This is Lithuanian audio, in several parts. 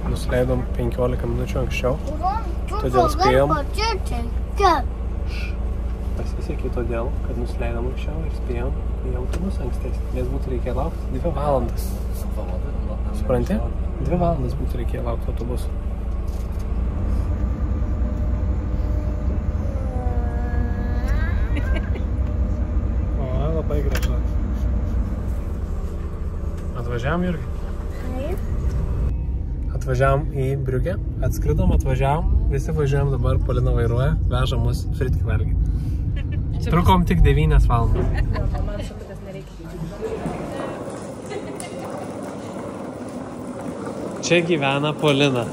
Nusileidom 15 minučių anksčiau, todėl spėjom. Pasisekė todėl, kad nusileidom anksčiau ir spėjom į autobusą ankstesnį, nes būtų reikėję laukti 2 valandas. Supranti? 2 valandas būtų reikėję laukti autobusų. O, labai gražu. Atvažiavam, Jurgi? Taip. Atvažiavam į Briugę, atskridom, atvažiavam, visi važiuojam dabar, Polina vairuoja, veža mus fritki valgyti. Trukom tik 9 valandas. Čia gyvena Polina.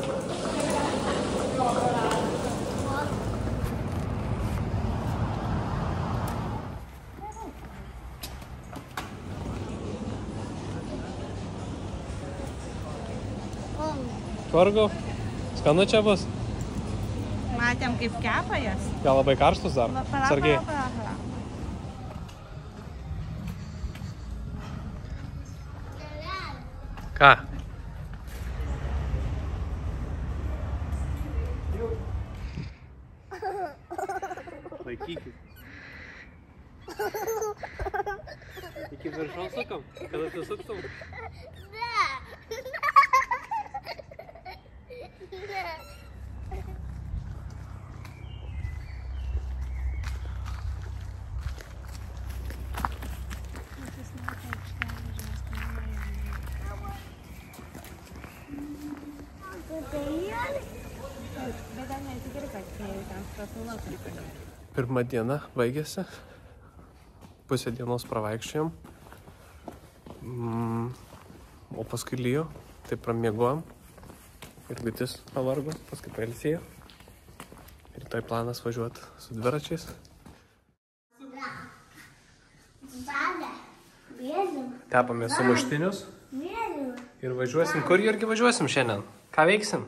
Vargu, skanu čia bus? Matėm, kaip kepa jas. Gal labai karštus dar? Sargiai. Ką? Laikykit. Iki viršaus sukam? Kada tu suktum? Pirma diena baigėsi, pusę dienos pravaikščiojom, o paskui lyjo, tai pramiegojom ir Gutis pavargo, paskui pailsėjo. Rytoj planas važiuoti su dviračiais. Tepame sumuštinius ir važiuosim. Kur, Jurgi, važiuosim šiandien? Ką veiksim?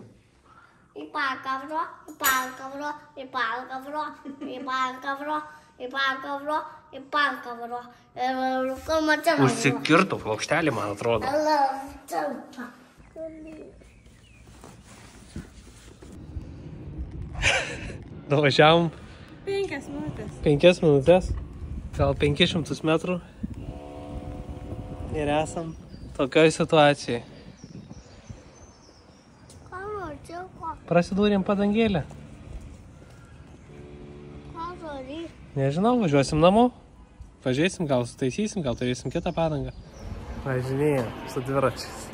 Į Palkavro, į Palkavro, į Palkavro, į Palkavro, į Palkavro, į Palkavro. Užsikirto plokštelį, man atrodo. Nuvažiavom 5 minutės. 5 minutės, gal 500 metrų ir esam tokioj situacijai. Prasidūrėm padangėlę. Nežinau, važiuosim namo. Pažiūrėsim, gal sutaisysim, gal turėsim kitą padangą. Važinėjom su dviračiais.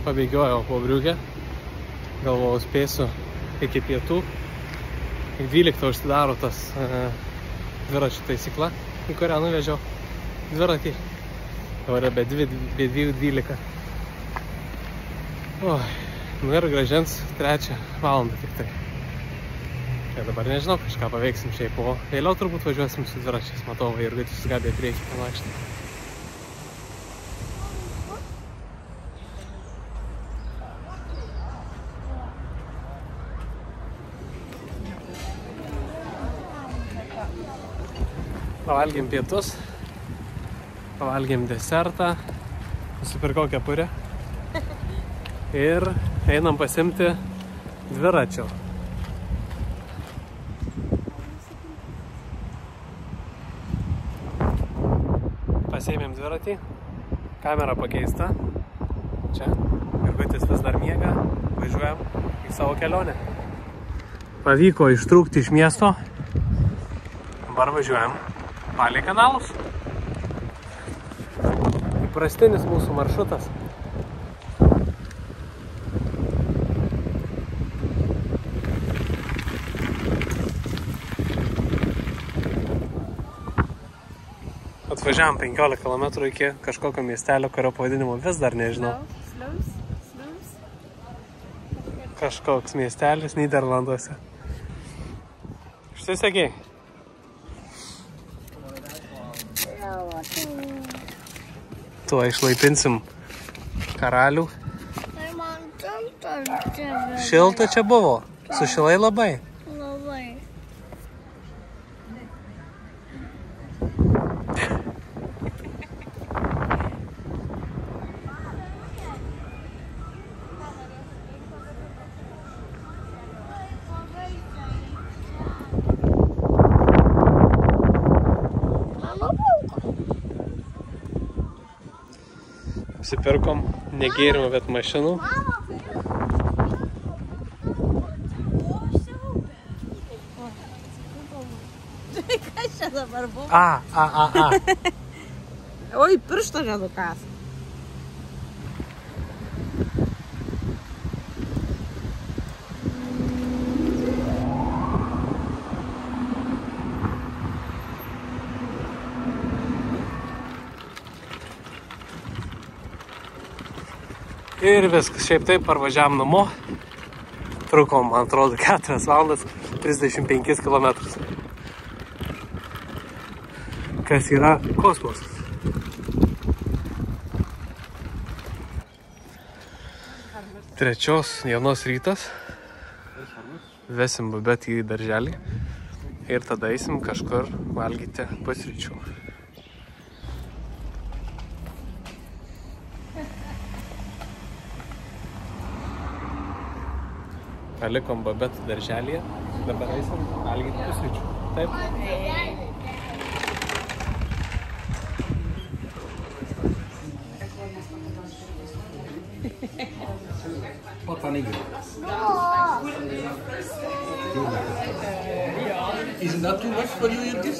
Pabėgiojau po Briugę. Galvojau, spėsiu iki pietų. 12 užsidaro tas dviračių taisykla, į kurią nuvežiau dviratį. Dabar be 2:12. Oi, nu ir gražins 3 valandą tik tai. Ir dabar nežinau, kažką paveiksim šiaip, o vėliau turbūt važiuosim su dviračiais. Matau, ir Gutis gabė į priekį panašti. Pavalgėm pietus, pavalgėm desertą, nusipirkau kepurę ir einam pasimti dviračio. Pasėmėm dviratį, kamera pakeista, čia, ir Gutis vis dar miega, važiuojam į savo kelionę. Pavyko ištrūkti iš miesto, dabar važiuojam palei kanalus. įprastinis mūsų maršrutas. Atvažiavom 15 km iki kažkokio miestelio, kurio pavadinimo vis dar nežinau. Kažkoks miestelis Nyderlanduose. Štai sakiai. Tuo išlaipinsim karalių. Šilta čia buvo. Sušilai labai. Labai. Apsipirkom ne gėrimų, bet mašinų. Kas čia dabar buvo? Oi, piršto nedukas. Ir viskas, šiaip taip parvažiavam namo. Trukom, man atrodo, 4 valandas 35 km. Kas yra kosmosas. Trečios dienos rytas. Vesim babetį į darželį. Ir tada eisim kažkur valgyti pusryčių. Palikom babetį darželėje, dabar eisim valgyti pusryčių. Taip? Isn't that too much for you to eat this?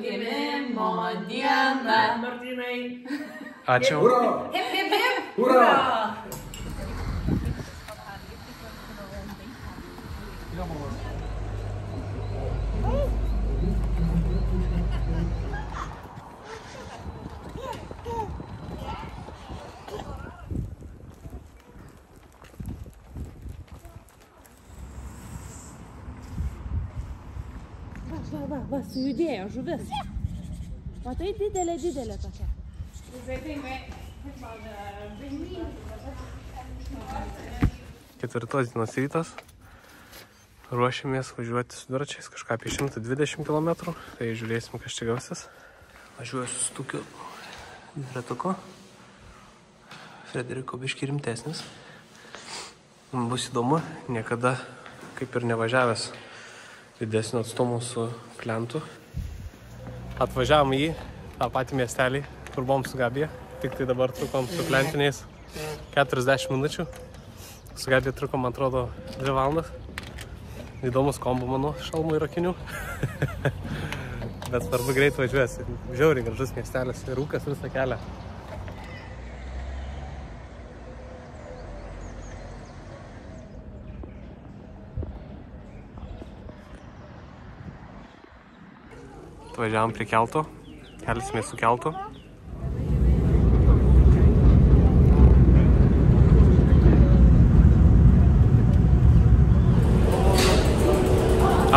Gimimo diena. Martynai. Ačiū. Hip, hip, hip. Hurra. Va, sujudėjo žuvis. O tai didelė tokia. Ketvirtos dienos rytas. Ruošiamės važiuoti su dviračiais kažką apie 120 km. Tai žiūrėsim, kas čia gausis. Važiuoju su tokiu dviratuku. Frederiko biškį rimtesnis. Bus įdomu, niekada kaip ir nevažiavęs didesnio atstumų su klientu. Atvažiavom į tą patį miestelį, kur buvom su Gabija. Tik tai dabar trukom su klientiniais 40 minučių. Su Gabija trukom, man atrodo, 2 valandas. Įdomus kombo mano šalmų ir akinių. Bet svarbu greit važiuosi. Žiauriai gražus miestelis ir rūkas visą kelią. Atvažiavom prie kelto, kelsimės su keltu.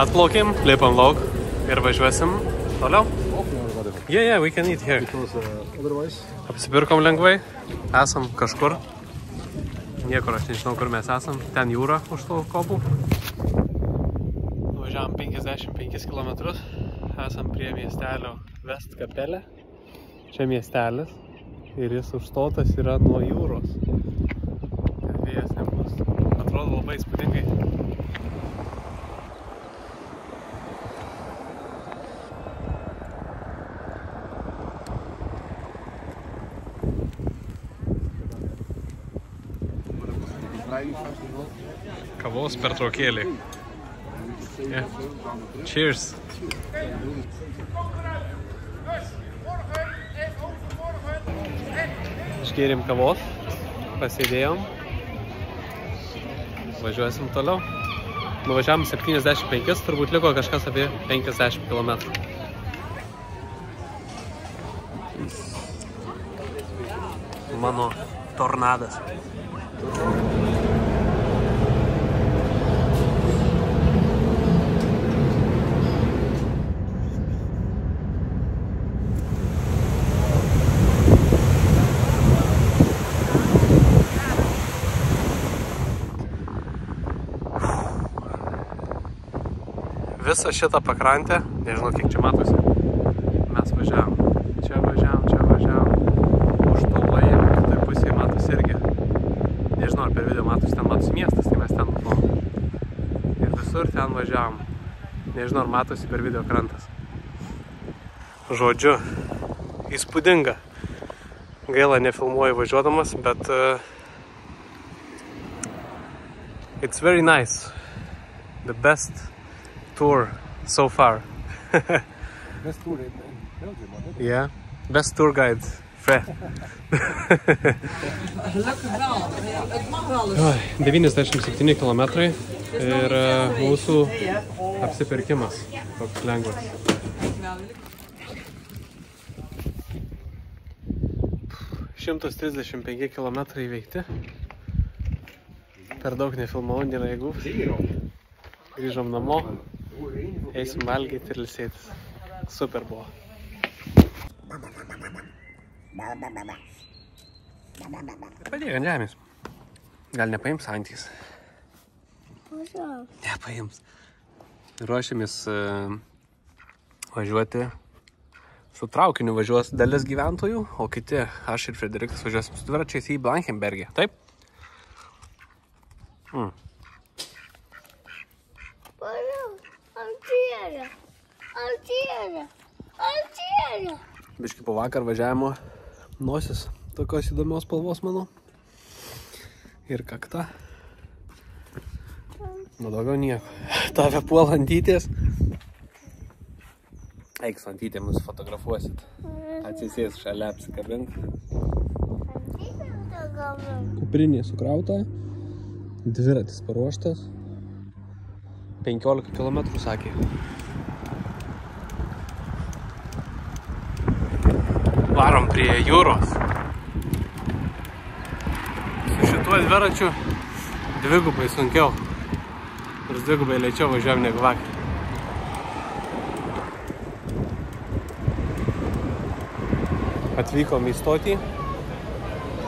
Atplaukėm, lipam lauk ir važiuosim toliau. Yeah, we can eat here. Apsipirkom lengvai, esam kažkur. Niekur aš nežinau, kur mes esam, ten jūra už tų kopų. Važiavom 55 km. Esam prie miestelio Vestkapelė. Čia miestelis. ir jis užstotas yra nuo jūros. Kad vėjas nebus. Atrodo labai įspūdingai. Kavos pertraukėlė. Yeah. Cheers. Išgėrėm kavos, pasėdėjom, važiuosim toliau. Nuvažiavom 75, turbūt liko kažkas apie 50 km. Mano tornadas. Visą šitą pakrantę, nežinau kiek čia matosi, mes važiavom. Čia važiavom. Už to laivą, kitoj pusėje matosi irgi. Nežinau, ar per video matosi, ten matosi miestas, tai mes ten nuplavom. Ir visur ten važiavom. Nežinau, ar matosi per video krantas. Žodžiu, įspūdinga. Gaila, nefilmuoju važiuodamas, bet it's very nice. The best tour so far. Best tour in Belgium, wasn't it? Yeah, best tour guide, Fred. Gelukkig wel. Het mag wel eens. 97 kilometrai ir mūsų apsipirkimas toks lengvas. 135 kilometrai įveikti. Per daug nefilmavau, nėra jėgų. Grįžom namo, eisim valgyti ir ilsėtis. Super buvo. Padėk ant žemės. Gal nepaims antys? Nepaims. Ruošiamės važiuoti. Su traukiniu važiuos dalis gyventojų, o kiti, aš ir Frederikas, važiuosim su dviračiais į Blankenbergę. Taip? Biški po vakar važiavimo nosis tokios įdomios spalvos, manau. Ir kakta. Nu, daugiau nieko. Tave puola antytės. Eik su antytėm, jūs fotografuosit. Atsisės šalia apsikabink. Kuprinė sukrauta. Dviratis paruoštas. 15 km sakė. Varom prie jūros. Su šituo dviračiu dvigubai sunkiau. Ir dvigubai lėčiau važiuojam negu vakar. Atvykom į stotį.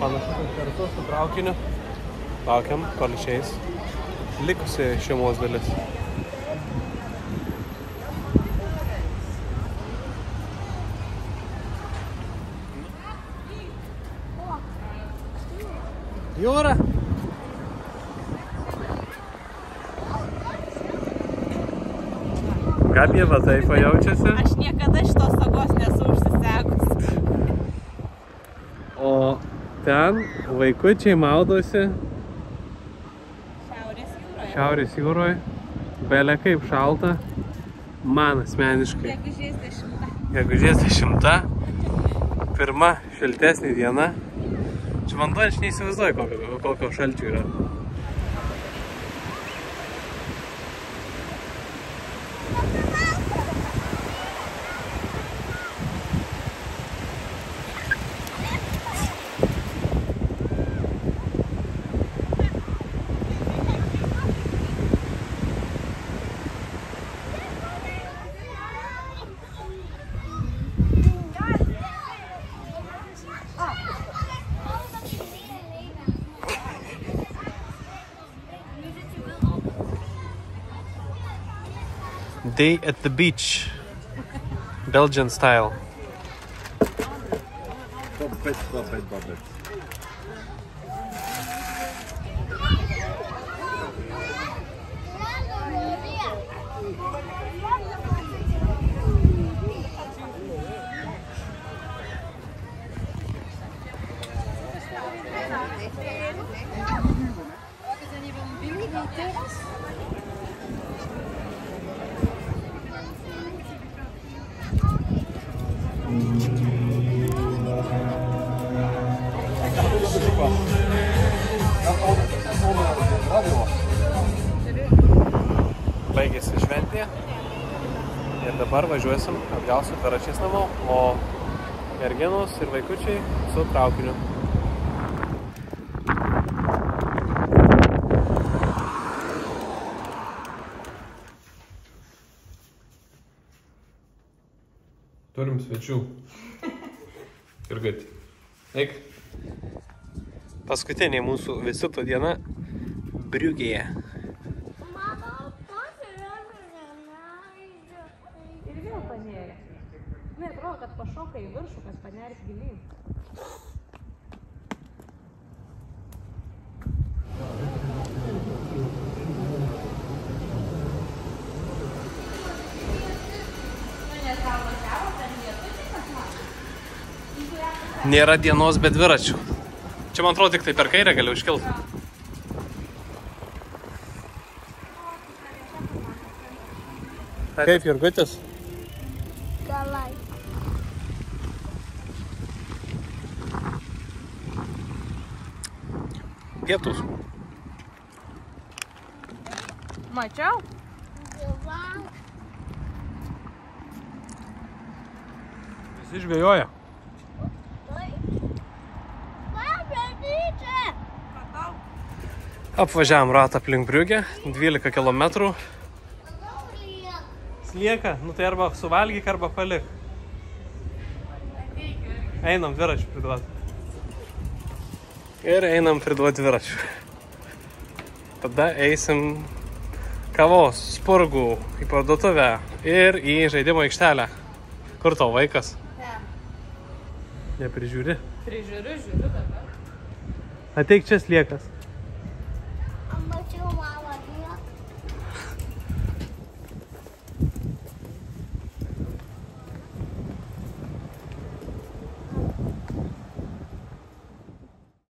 Panašu, kad kartu su traukiniu. Laukiam, kol išeis likusi šeimos dalis. Jūra! Kaip jie va taip jaučiasi? Aš niekada šitos sagos nesu užsisegus. O ten vaikučiai maudosi Šiaurės jūroje. Belė kaip šalta. Man asmeniškai. Gegužės 10. Pirma šiltesnė diena. Čia vanduo aš neįsivaizduoju, kokio šalčio yra. Day at the beach, Belgian style. Babet. Baigėsi šventė ir dabar važiuosim atgal su dviračiais namo, o merginos ir vaikučiai su traukiniu. Turim svečių. Jurgutė. Eik. Paskutinė mūsų vizito diena Briugėje. Ir vėl panėrė. Na, atrodo, kad pašoka į viršų, kad paneris gilyn. Nėra dienos be dviračių. Čia, man atrodo, tik tai per kairę galiu iškilti. Kaip, Jurgutis? Galai. Pietus. Mačiau? Visi žvejoja. Apvažiavam ratą aplink Briugę, 12 km. Slieka, nu tai arba suvalgyk, arba palik. Einam dviračių priduoti. Ir einam priduoti dviračių. Tada eisim kavos, spurgų, į parduotuvę ir į žaidimo aikštelę. Kur tavo vaikas? Neprižiūri? Prižiūriu dabar. Ateik čia sliekas. Mačiau mamą.